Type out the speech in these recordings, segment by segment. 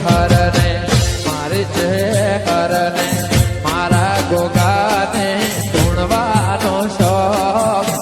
હરને મારી છે હરને મારા ગોગાને ધૂણવાનો શોખ.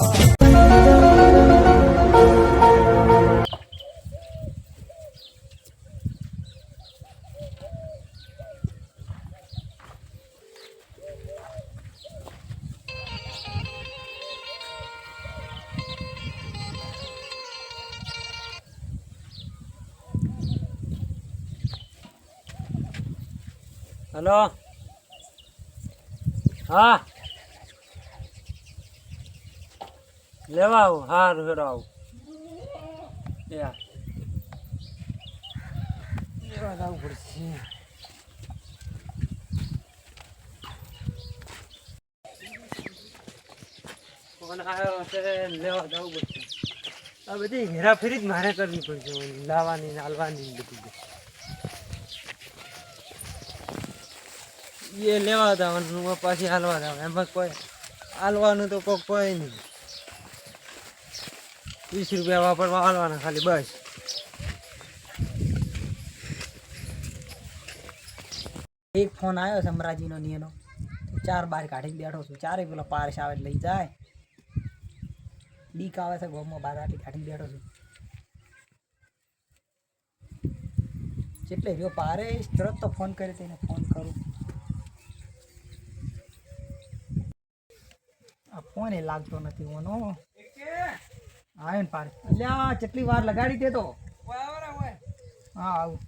હલો હા લેવા આવું હારું હેડો આવું યા લેવા જવું પડશે. ફોન આવ્યો છે લેવા જવું પડશે. આ બધી હેરાફેરી જ મારે કરવી પડશે લાવવાની હાલવાની બધી એ લેવા જવાનું પાછી હાલવા જવાનું એમાં કોઈ હાલવાનું તો કોઈ નહીં. 20 રૂપિયા વાપરવા હાલવાના ખાલી બસ. એક ફોન આવ્યો છે અમરાજીનો નિયનો 4 બાર કાઢીને બેઠો છું. ચારે પેલો પારસ આવે લઈ જાય બીક આવે છે ગોમમાં બાર કાઢીને બેઠો છું. જેટલે રહ્યો પારે તરત તો ફોન કરે તેને ફોન કરું. આ ફોન એ લાગતો નથી ઓનો આવે ને પારે અલ્યા કેટલી વાર લગાડી દે તો હા આવું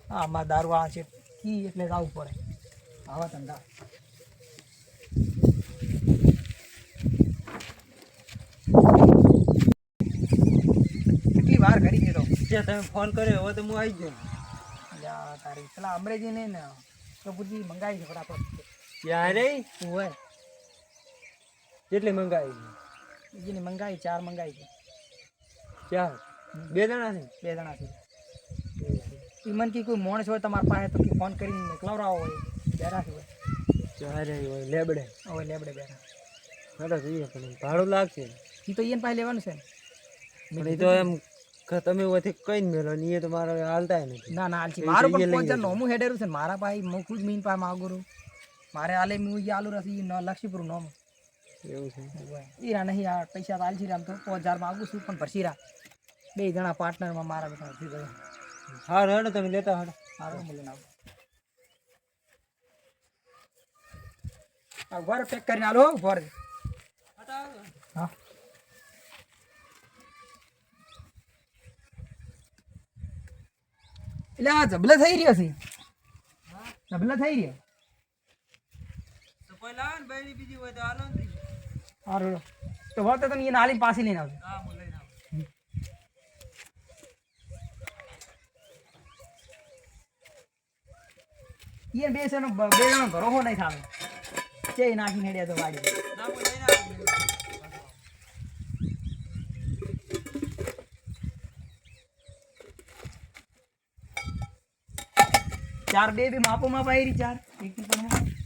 હા અમારા દારૂવાળા છે કી એટલે જ આવવું પડે આવા ધંધા. કેટલી વાર કરી દેતો જે તમે ફોન કર્યો હવે તો હું આવી ગયો. અલ્યા તારી પેલા અમરેજી ને કપૂરજી મંગાવી છે ફટાફટ. ક્યારે હોય કેટલી મંગાવી બીજીને મંગાવી 4 મંગાવી છે. ક્યાં 2 જણા છે 2 જણા છે. ઈમન કી કોઈ માણસ હોય તમારા પાસે તો કે ફોન કરીને મોકલાવરાવો હોય બેરા છે હોય ક્યારે હોય લેબડે હવે લેબડે બેરા હા જોઈએ પણ ભાડું લાગશે. એ તો એને પાસે લેવાનું છે ને. પણ એ તો એમ તમે ઓથી કઈ મેળો ને એ તો મારે હાલતા નથી. ના ના હાલથી મારું પણ 5000 નોમું હેડેરું છે ને મારા પાસે હું ખુદ મીન પાસે માગું મારે હાલે હું આલુ રસી લક્ષીપુર નોમ એવું છે ઈરા નહીં આ પૈસા તો હાલથી આમ તો 5000 માગું છું પણ ભરસીરા 2 જણા પાર્ટનરમાં મારા બધા થઈ ગયા. હા હેડો તમે લેતા હેડો સારું મળે ના આ ઘર પેક કરીને આલો ઘર હા એટલે આ જબલે થઈ રહ્યો છે જબલે થઈ રહ્યો તો કોઈ લાવે ને બૈરી બીજી હોય તો હાલો ને. સારું તો હોત તો તમે એને હાલી પાછી લઈને આવજો. હા હું લઈને આવું. એ 2 જણો ભરોસો નહીં થાય છે નાખી હેડ્યા તો વાડી ના હું લઈને આવું. 4 2 બી માપો માપ આવી રહી 4 એક થી પણ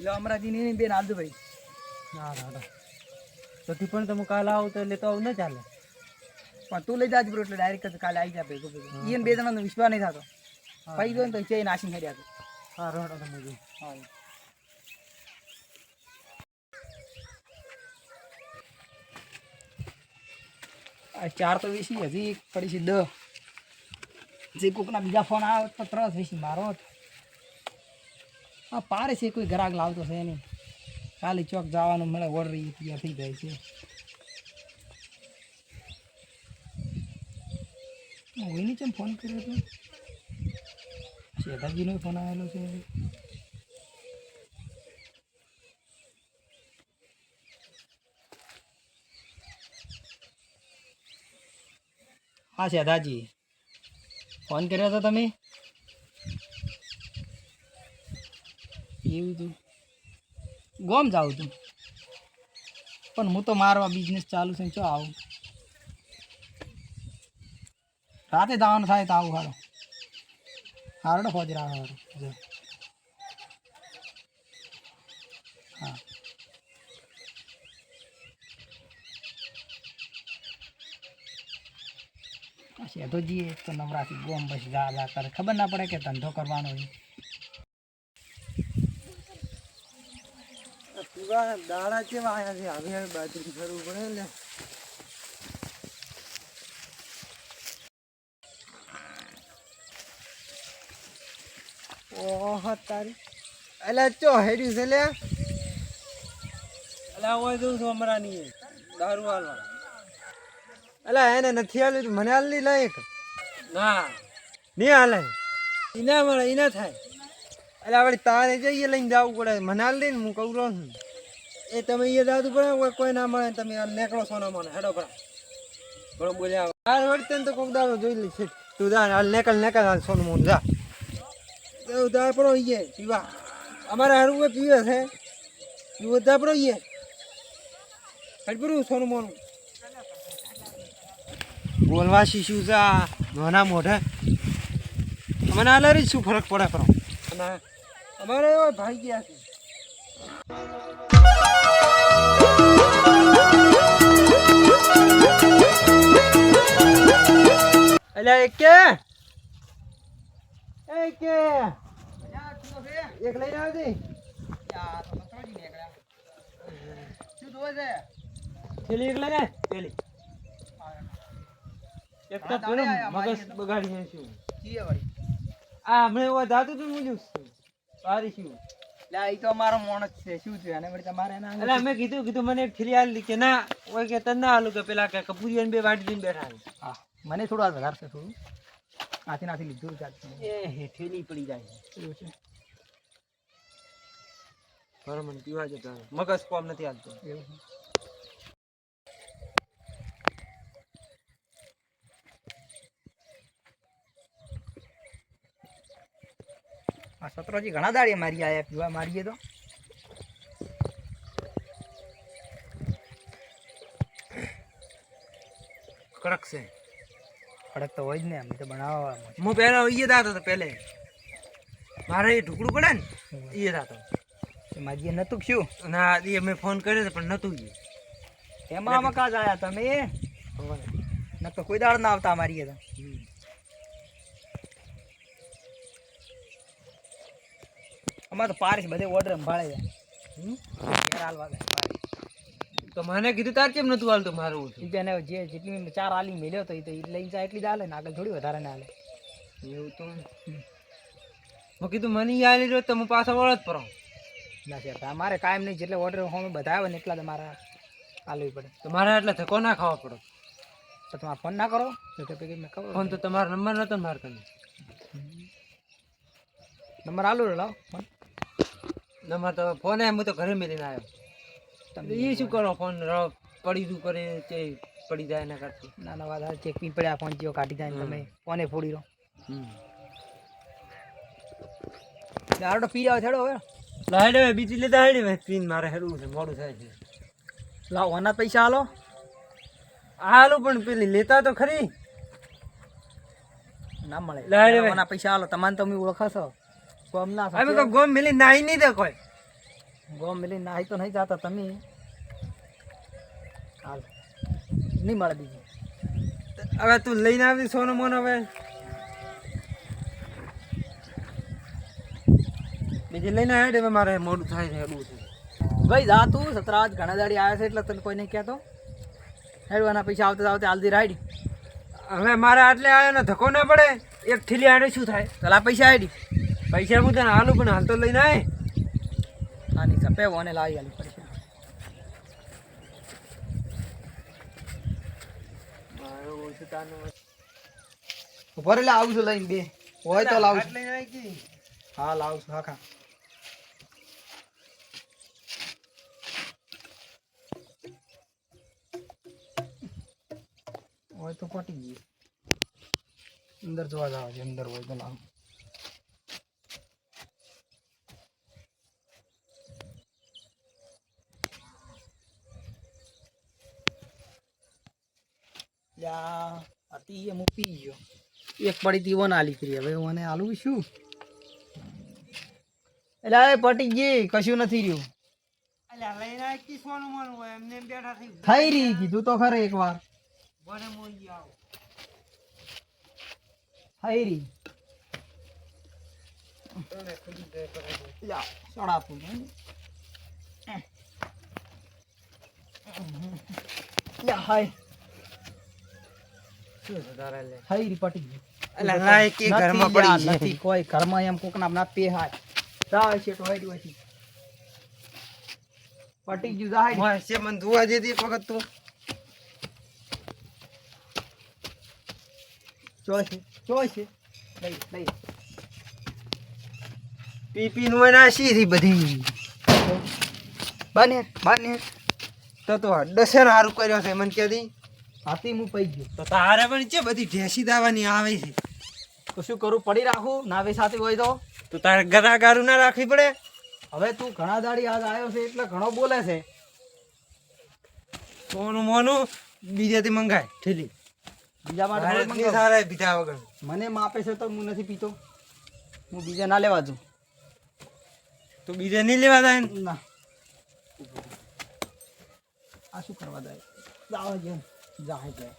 લો અમરાજી ની બેન આલજો ભાઈ. ના ના તો તી પણ તમે કાલ આવો તો લેતો આવું ન ચાલે. પણ તું લઈ જાજ બ્રો એટલે ડાયરેક્ટ કાલે આવી જા ભેગો ભેગો ઈન 2 જણાનો વિશ્વાસ નહીં થતો ભાઈ ગયો ને તો છે નાસી હેડ્યા તો હા રોડો તમે જો હા આ 4 તો વીસી હજી પડી છે 10 જે કોકના બીજા ફોન આવે તો 3 વીસી મારો હા પારે છે કોઈ ગ્રાહક લાવતો છે નહીં ખાલી ચોક જવાનું મળે ઓર્ડર તૈયાર થઈ જાય છે. ઓઈની ચમ ફોન કર્યો તો શેઠાજીનો ફોન આવેલો છે. હા શેઠાજી ફોન કર્યો હતો તમે એવું તું ગોમ જાઉં તું પણ હું તો મારો બિઝનેસ ચાલુ છે ચો આવું રાતે જવાનું થાય તો આવું હારો હારડો ફોજરા હારો હા છે તો જઈએ તો નવરાથી ગોમ બસ જા કરે ખબર ના પડે કે ધંધો કરવાનો છે. દાડા કેવા આયા છે હવે બાજરી ફરવું પડે ને. ઓહો તારી અલા ચો હેડ્યું છે લે અલા ઓય દઉં છું અમરાની દારૂ હાલવા અલા એને નથી હાલ્યું મને હાલ નહીં લાયક ના નહીં હાલે ઈના મળે ઈના થાય અલા વળી તારે જઈએ લઈને જવું પડે મને હાલ દે ને હું કહું છું એ તમે એ દાદુ પડે કોઈ ના મળે તમે નીકળો સોનો મને હેડો પડે બરો બોલ્યા હાલ વળતે ને તો કોક દાડો જોઈ લઈશ તું જા હાલ નીકળ હાલ સોનું મોન જા ઉધા પડો ઈએ પીવા અમારે હારું કોઈ પીવે છે ઉધા પડો ઈએ હડપરું સોનું મોનું બોલવા શીશું જા નાના મોઢે મને હાલરી શું ફરક પડે કરો અને અમારે એવા ભાઈ ગયા છે અલ્યા એક કે એક લઈને આવતી પેલી એક લઈને પેલી એક તો થોડું મગજ બગાડી છે શું આ હમણાં એવા જાતું તું મુજબ સારી શું ઈ તો અમારો માણસ છે શું થયું અને વળી તમારે એના એટલે મેં કીધું મને એક થેલી આલી કે ના ઓય કે તને ના આલું કે પેલા કે કપૂરિયા બે વાટી દઈને બેઠા છે હા મને થોડું આ વધારે છે થોડું નાથી લીધું એ થેલી પડી જાય એવું છે બરાબર મને પીવા જતા મગજ કોમ નથી હાલતો એવું છે આ સત્રોજી ઘણા દાડીએ મારી આયા પીવા મારીએ તો કડક છે ખડક તો હોય જ ને અમે તો બનાવવા હું પહેલા ઈએ દાતો તો પહેલે મારે એ ઢુકડું પડે ને ઈએ દાતો મારીએ નતું શું ના એ મેં ફોન કર્યો પણ નતું ગયું એમાં મકા જ આયા તમે ન તો કોઈ દાડ ના આવતા મારીએ તો અમારે તો પારીશ બધે ઓર્ડર સંભાળે જાય તો મને કીધું તાર કેમ નતું હાલતું મારું એને જે જેટલી 4 આલી મેલ્યો તો એ તો લઈને જાય એટલી જ હાલે ને આગળ થોડી વધારે ના હાલે એવું તો મેં કીધું મને ઈ આલી રહ્યો તો હું પાછા વળ જ પડો ના છે અમારે કાયમ નહીં જેટલે ઓર્ડર હોમે બધા આવે ને એટલા જ મારા આલવી પડે તો મારે એટલે ધક્કો ના ખાવા પડો તો તમારે ફોન ના કરો તો પેકી મેં ખબર ફોન તો તમારો નંબર નતો ને મારે કને નંબર આલુ લાવ ફોન નંબર તો ફોન હું તો ઘરે મેલીને આવ્યો તમે એ શું કરો ફોન પડી દઉં કરે તે પડી જાય એના કરતી ના ના વાત ચેક પી પડ્યા ફોન જેવો કાઢી જાય ને તમે ફોને ફોડી રહો દારૂ પી જાવ છેડો હવે લાઈડ હવે બીજી લેતા હેડી મેં પીન મારે હેડવું છે મોડું થાય છે લાવ ઓના પૈસા હાલો હાલું પણ પેલી લેતા તો ખરી ના મળે લાઈડ ઓના પૈસા હાલો તમારે તમે ઓળખાશો ગોમ ના અમે તો ગોમ મેલી નાઈ નહીં દે કોઈ ગોમ મિલી નાહી તો નહીં જાતા તમે હાલ નહીં મળે બીજી હવે તું લઈને આવી સોનો મોનો હવે બીજી લઈને આવે હવે મારે મોડું થાય છે હેડવું છે ભાઈ જા તું સતરાજ ઘણા દાડી આવ્યા છે એટલે તને કોઈ નહીં કહેતો હેડવાના પૈસા આવતા આવતા હાલતી રાઈડી હવે મારે આટલે આવ્યો ને ધક્કો ના પડે એક ઠીલી આડે શું થાય પેલા પૈસા આઈડી પૈસા હું તને હાલું પણ હાલ તો લઈને આવે આની ચપે ઓને લાવી આલી પૈસા ઉભા એટલે આવું છું લઈને બે હોય તો લાવું છું લઈને આવી ગઈ હા લાવું છું હા ખા હોય તો પટી ગઈ અંદર જોવા જાવ છે અંદર હોય તો લાવું યા અતી એ મૂકી ગયો એક પડી દીવો ના આલી કરી હવે મને આલું શું એટલે એ પટી ગઈ કશું નથી રહ્યું અલ્યા લઈને આવી કી સોનું મોનું હોય એમને એમ બેઠા થઈ થઈ રહી કીધું તો ખરે એક વાર બને મોઈ આવો હાયરી લ્યા સડાતું લ્યા હાય શું સુધારા લે હાયરી પટી ગઈ અલા લાય કે ઘરમાં પડી છે નથી કોઈ ઘરમાં એમ કોકના ના પેહાય જાય છે તો હાયરી વાથી પટી ગયું જાય મોય છે મન ધોવા દે એક વખત તો ચોય છે લઈ પીપી નું ના સીધી બધી બને તો દસેન હારું કર્યો છે મન કે દી હાથી હું પઈ ગયો તો તારે પણ છે બધી ઢેસી દાવાની આવે છે તો શું કરું પડી રાખું નાવે સાથે હોય તો તારે ગરાગારું ના રાખવી પડે હવે તું ઘણા દાડી આજ આવ્યો છે એટલે ઘણો બોલે છે સોનું મોનું બીજાથી મંગાય ઠેલી બીજા માટે થોડું ભારતની મંગાવું. સારા પીધા વગર મને માપે છે તો હું નથી પીતો હું બીજા ના લેવા દઉં તો બીજા નહીં લેવા જાય ને? ના આ શું કરવા જાય જાવ જેમ જાય જાય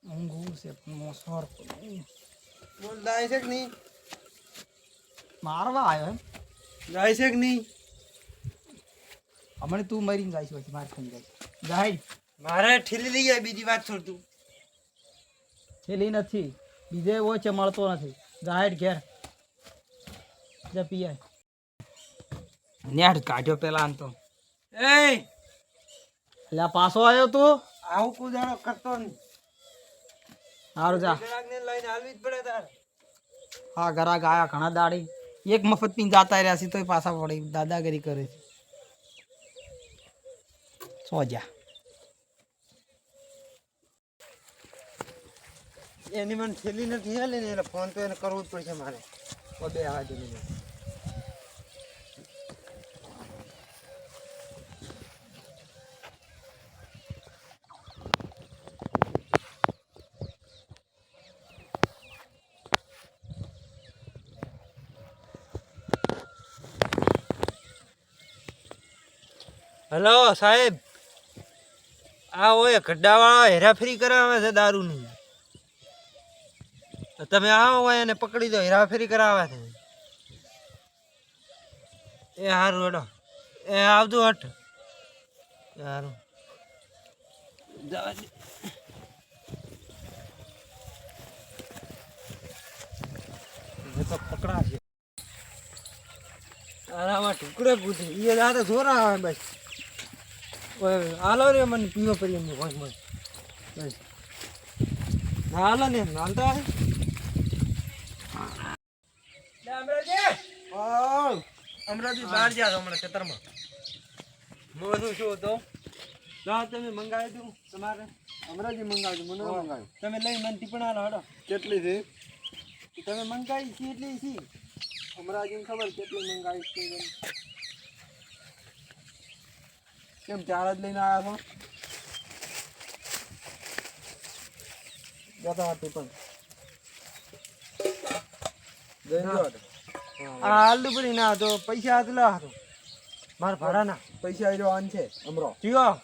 ઊંઘું છે મોસર બોલ જાય છે કે નહીં મારવા આવ્યો એમ જાય છે કે નહીં હમણાં તું મરીને જાય છે પછી મારે ખાઈ જાય મારે ઠેલી લઈ જાય બીજી વાત છોડ તું થેલી નથી બીજે હોય છે મળતો નથી જાહેર ઘેર જા પીઆઈ નેટ કાઢ્યો પેલા આમ તો એ એટલે પાછો આવ્યો તું આવું કુદાડો કરતો નહીં સારું જા ગ્રાહકને લઈને હાલવી જ પડે તારે હા ઘરાક આયા ઘણા દાડી એક મફત પીને જાતા રહ્યા છે તોય પાછા પડી દાદાગીરી કરે છે સો જા એની મને ઠેલી નથી હાલે ને એટલે ફોન તો એને કરવો જ પડશે મારે બે આવા દે હેલો સાહેબ આ ઓય ગड्ढावाળા હેરાફેરી કરાવે છે દારૂની તમે આવો હોય એને પકડી દો હેરાફેરી કરાવે છે એ હારું હેડો એ આવજો હટ હારું તો પકડા છે આરામાં ટુકડે પૂછી એ દાદા જોરા આવે બસ હાલો રે મને પીવો પડી એમને ભોજ મને બસ હાલો ને હાલતા આવે અમરાજી બહાર જા હમણાં ખેતરમાં મોનું શું તો ના તમે મંગાવી દઉં તમારે અમરાજી મંગાવજો મને મંગાવ્યું તમે લઈ મને ટીપણા હાલો કેટલી છે તમે મંગાવી છે એટલી છે અમરાજીને ખબર કેટલી મંગાવી છે કેમ ચાર જ લઈને આવ્યા છો જતા ટીપણ આલુ પડી ના તો પૈસા આટલા હતો મારા ભાડાના પૈસા આવ્યો આન છે અમરો કયો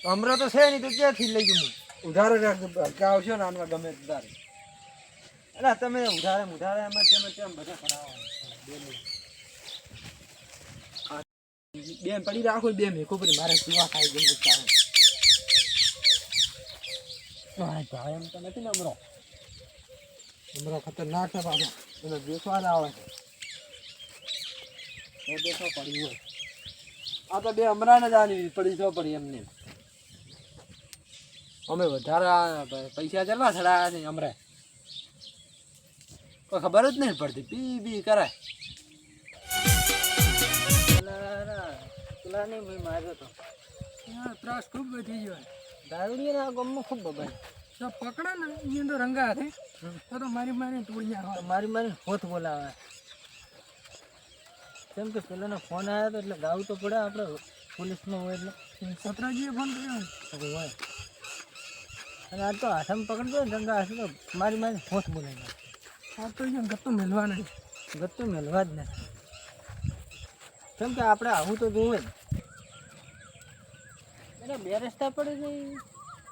અમરો તો છે નહીં તો ક્યાંથી લઈ ગયું હું ઉધારે રાખજો આવશો ને આનમાં ગમે ઉધારે એટલે તમે ઉધારે એમાં તેમ બધા કરાવો બેન પડી રાખો બે મેકો પડી મારે પીવા ખાઈ ગયું ભાઈ એમ તો નથી ને અમરો ખતરનાક છે બાબા એને બેસવા આવે છે બેસો પડી હોય આ તો બે અમરાને જ આની પડી છો પડી એમને અમે વધારે પૈસા ચલવા ચડાયા છે અમરે કોઈ ખબર જ નહીં પડતી પી કરાય માર્યો તો ત્રાસ ખૂબ વધી ગયો દારૂડિયાના ગામમાં ખૂબ બબાય તો પકડા ને એ તો રંગા હાથે તો મારી તોડી મારી હોથ બોલાવે કેમ કે પેલાનો ફોન આવ્યો તો એટલે ગાવું તો પડે આપણે પોલીસમાં હોય એટલે સતરાજીએ ફોન કર્યો હોય અને આ તો હાથમાં પકડતો ને રંગા હાથે તો મારી હોથ બોલાવી આ તો અહીંયા ગત્તું મેળવા નહીં ગત્તું મેળવા જ નહીં કેમ કે આપણે આવું તો જોવે જ એટલે બે રસ્તા પડી ગઈ.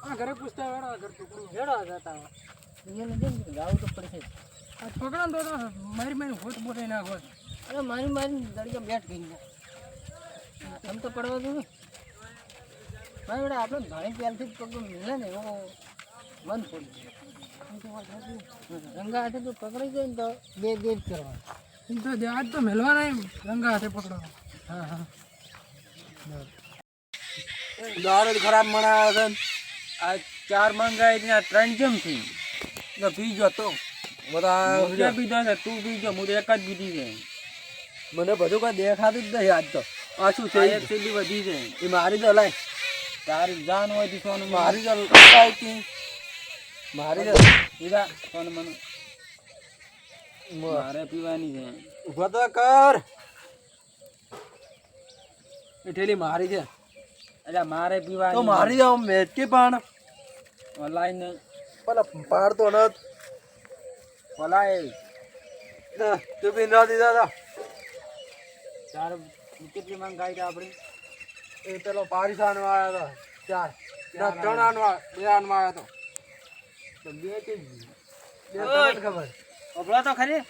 આ ઘરે પૂછતા વેડા ઘર ટુકડું હેડો જતા હોય. એને જેમ કે ગાવું તો પડશે જ. આ છોકરા તો મારી મારી હોત બોટે નાખો. અરે મારી દરિયા બેઠ ગઈ ને આમ તો પડવા દો ને ભાઈ બેટા આપણે ઘણી પહેલથી જ પગ મિલે ને એવો મન પડી રંગા હાથે તો પકડી જાય ને તો બે જ કરવા. એમ તો આજ તો મેલવાના એમ રંગા હાથે પકડો. હા હા દાળ ખરાબ મણાવે છે. આ 4 મંગાઈ ત્યાં 3 જેમ થઈ ને પીજો તો બધા પીધો છે. તું પીજો હું તો એક જ પીધી છે. મને બધું કઈ દેખાતું જ નહીં આજ તો. પાછું છે એક સીડી વધી છે એ મારી તો લાય તારી જાન હોય તી સોનું મારી તો લાય તી મારી તો પીધા સોનું મને મારે પીવાની છે. ઉભા તો કર એ ઠેલી મારી છે. અલ્યા મારે પીવાની તો મારી જાવ મેચ કે પણ ઓનલાઈન પેલા પાડતો ન ઓલાય તું બી ના દીધા ચાર કેટલી માંગ ગાઈ આપણી એ પેલો પારિસાન વાળા હતા 4 3 આનવા 2 આનવા આવ્યા તો બે કે બે ખબર અબળા તો ખરી.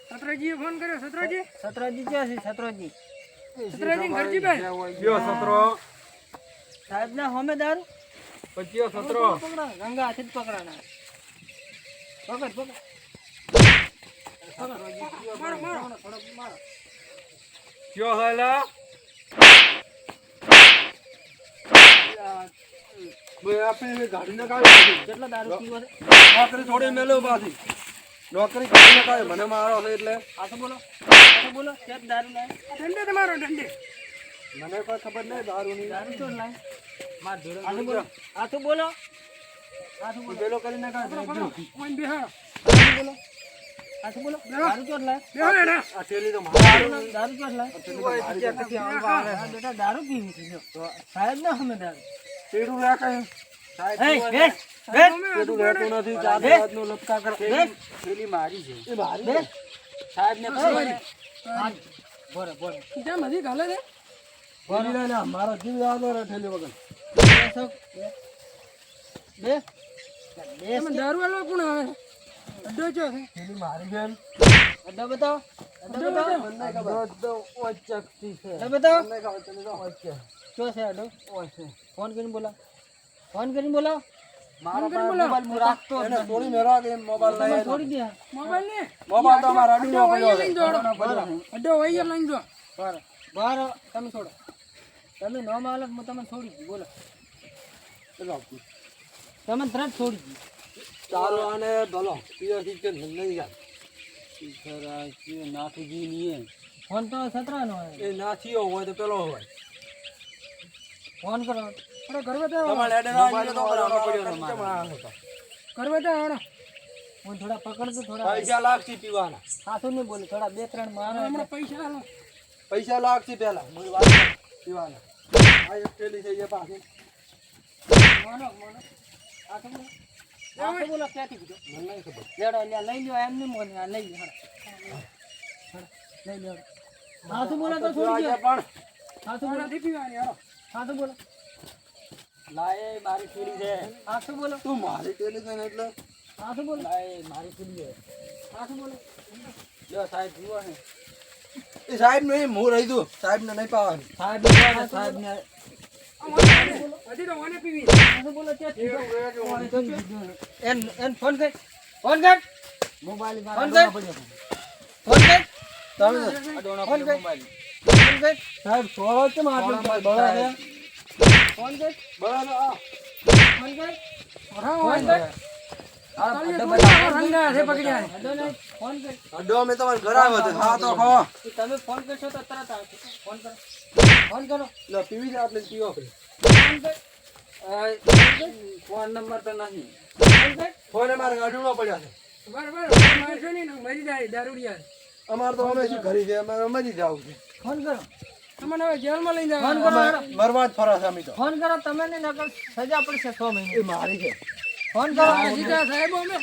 સત્રજી ફોન કર્યો. સત્રજી ક્યાં છે? સત્રજી ઘરજી ભાઈ કયો સત્રો સાહેબ ના હોમે દારૂ પચ્યો સત્રો પકડા ગંગા હાથે જ પકડાના. પકડ મારો કયો હાલા આપણે ગાડીને કાઢી કેટલા દારૂ પીવો છે? નોકરી થોડી મેલો પાછી નોકરી કાઢીને કાઢે મને મારો છે એટલે આ તો બોલો કેમ દારૂ લાય દંડે તમારો દંડે મને કોઈ ખબર નહીં દારૂ ની દારૂ તો લાય માર જોડે આ તો બોલો પેલો કરીને કાઢ કોણ બેહાડો બોલો આ તો બોલો દારૂ તો લાય બેહાડે ને આ થેલી તો દારૂ તો લાય બેટા દારૂ પીવી છે જો તો સાહેબ ના હમે દારૂ પેડું રાખે સાહેબ પેડું રહેતું નથી. ચાર નો લપકા કર થેલી મારી છે એ મારી સાહેબ ને બોરે કેમ હજી ગાલે છે બોરે ના મારો જીવ યાદ રહે થેલી વગર બે તમે દારૂ વાળો કોણ આવે અડ્ડો છો થેલી મારી બેન અડ્ડો બતાવો મને ખબર અડ્ડો ઓચકતી છે અડ્ડો બતાવો મને ખબર તને તો ઓચક શું છે અડ્ડો ઓચક ફોન કરીને બોલાવો મારો મોબાઈલ મુ રાખતો એને થોડી મેરા કે મોબાઈલ લઈ થોડી દે મોબાઈલ તો મારા અડ્ડો પડ્યો છે અડ્ડો વઈ લઈ જો બહાર તમે છોડો તમે નો માલક હું તમને છોડી દી બોલો તમે તરત છોડી દી ચાલો આને ભલો પીઓ થી કે નહીં યાર સરા કે નાથજી ની ફોન તો સતરાનો એ નાથીઓ હોય તો પેલો હોય ફોન કરો અરે ઘરવે તો તમારે એડરા તો કરવાનો પડ્યો ઘરવે તો આણો હું થોડા પકડ તો થોડા પૈસા લાગતી પીવાના સાસુ ને બોલે થોડા 2-3 મારો હમણાં પૈસા લાગતી પહેલા મોરી વાત પીવાના આ એક પેલી છે એ પાસે મોનો આ તો બોલો ક્યાંથી કીધું મને નહીં ખબર લેડો લે લઈ લ્યો એમ નહીં મોને આ લઈ લ્યો લઈ લ્યો સાસુ બોલે તો છોડી દે પણ સાસુ બોલે નથી પીવાની હાલો સાસુ બોલો લાય મારી પીડી છે સાસુ બોલો તું મારી પીડી છે ને એટલે સાસુ બોલો લાય મારી પીડી છે સાસુ બોલો લ્યો સાહેબ જીવો છે એ સાહેબ ને હું રહી દઉં સાહેબ ને નહીં પાવાનું સાહેબ ને હજી તો મને પીવી સાસુ બોલો એન ફોન કર મોબાઈલ મારા ફોન કર તમે ફોન કર મોબાઈલ સાહેબ સોળો છે મારા બળા છે ફોન કર બળા આ ફોન કર ફોન કર આ રંગા છે પકડ્યા ફોન કર અડો મે તમાર ઘર આવે છે હા તો ખો તમે ફોન કરશો તો તરત આવશે ફોન કરો લો પીવી છે આપણે પીવો ફોન કર ફોન નંબર તો નહીં ફોન મારે ગાડુનો પડ્યા છે બરાબર મારશો નહીં મરી જાય દારૂડિયા અમાર તો અમે શું કરી છે અમારે મરી જાવ છે ફોન કરો તમને હવે જેલમાં લઈ જાવ ફોન કરો મરવા જ ફરા છે અમે તો ફોન કરો તમે ને નકર સજા પડશે 6 મહિને એ મારી છે ફોન કરો સીધા સાહેબ અમે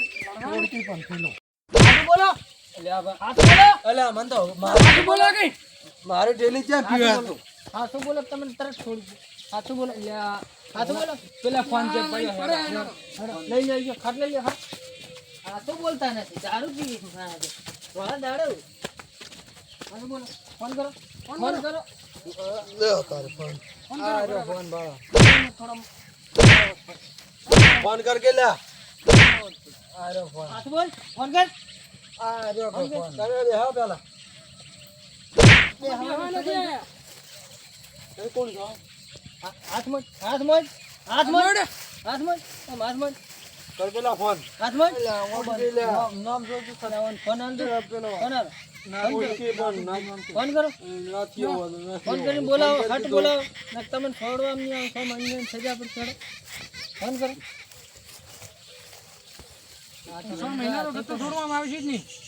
ઓળખી પણ થેલો આ બોલો એટલે આ બોલો એટલે મન તો મારી બોલો કે મારી ઢેલી ક્યાં પીવા તો હા શું બોલો તમને તરત છોડી આ શું બોલો એટલે હાથું બોલો પેલા ફોન જે પડ્યો લઈ લેજો ખાટ લઈ લો હા તો બોલતા નથી દારૂ પીવી છું ખાના છે વાળા દારૂ હાથું બોલો ફોન કરો લે તારે ફોન આ રો ફોન બાળા થોડો ફોન કર કે લે આ રો ફોન હાથું બોલ ફોન કર આ રો ફોન કરે દે હા પેલા કોણ છો હાથ મોજ કર પેલા ફોન નામ જોજો ફોન અંદર પેલો કોનાર ના ઓળખી પણ નામ ફોન કરો નથી આવવાનું ફોન કરીને બોલાવો હટ બોલાવો ને તમને છોડવા નહીં આવે તો મને સજા પર છોડો ફોન કરો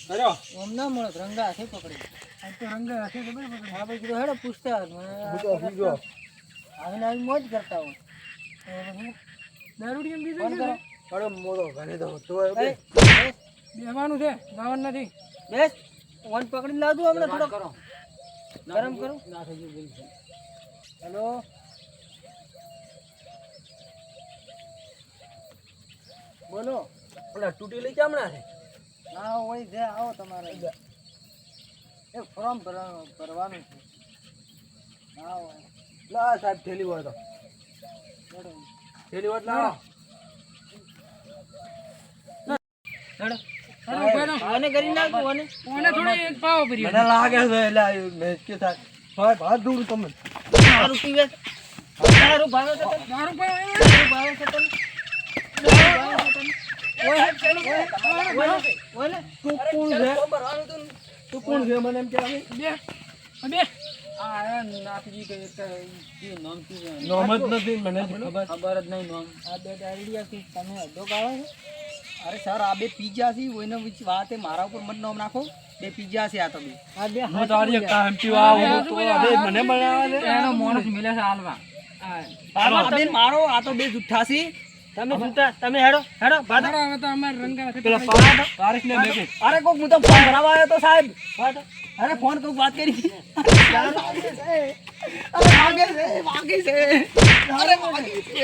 અરે ઓમ ના મળે રંગા હાથે પકડી આપણે કીધું હેડો પૂછતા બીજો આવીને આવી મોજ કરતા હોય ફોન કરો અરે મોરો ઘરે તો તો બેવાનું છે ગાવાનું નથી બેસ ફોન પકડીને લાવજો હમણાં થોડો ગરમ કરો હેલો બોલો ઓલા તૂટી લઈ જામણા છે હા હોય છે આવો તમારે એક ફોર્મ ભરવાનું છે હા હોય લા સાહેબ થેલી હોય તો હેડો થેલી હોય લાવો આને કરી નાખો આને થોડી એક પાવ ભર્યો મને લાગે છે એટલે મેચ કે થાય ભાઈ ભાત દૂર તમે દારૂ પીવે દારૂ ભાવે છે દારૂ ભાવે છે તમે ઓય તું કોણ છે તું કોણ છે મને એમ કે બે આ નાથજી કે જે નામ કીધું નામ જ નથી મને ખબર જ નહીં નામ આ બે આઈડિયા થી તમે અડધો ગાળો છો અરે સર આ બે પીઝા છે ઓયનો વાતે મારા ઉપર મત નામ નાખો બે પીઝા છે આ તો બે આ બે હું તારી કામટી વાવ તો હવે મને બનાવવા દે એનો મોણસ મિલે છે હાલવા આ બે મારો આ તો બે જુઠ્ઠા છે તમે જુઠ્ઠા તમે હેડો ભાડો હવે તો અમાર રંગા પેલા પારિસ ને મેકે અરે કોક હું તો ફોન ભરાવા આવ્યો તો સાહેબ અરે ફોન કોક વાત કરી અરે વાગે છે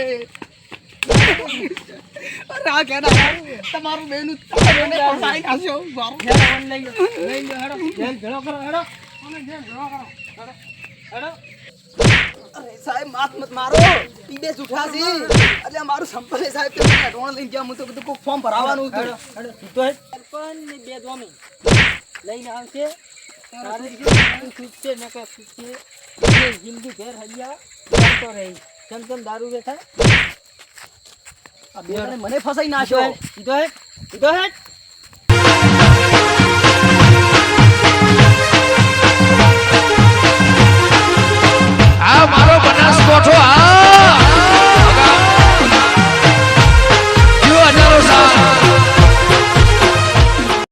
અરે આ કેડા તમારું બેનું તમે ફસાઈ નાખ્યો ફોન લઈ લો હેડો જેલ ભેળો કરો હેડો તમે જેલ ભેળો કરો હેડો અરે સાહેબ માથ મત મારો ઈ બે જુઠા છે એટલે મારું સંપલે સાહેબ તમે ઢોણ લઈને ગયા હું તો બધું કોક ફોર્મ ભરાવાનું હતું હેડો તો સરપંચ ને બે દોમી લઈને આવશે તારે છૂટશે ને કે છૂટશે એ જિંદગી ઘેર હૈયા કરતો રહી ચમચમ દારૂ વેચાય આ બે મને ફસાઈ નાખ્યો સીધો હે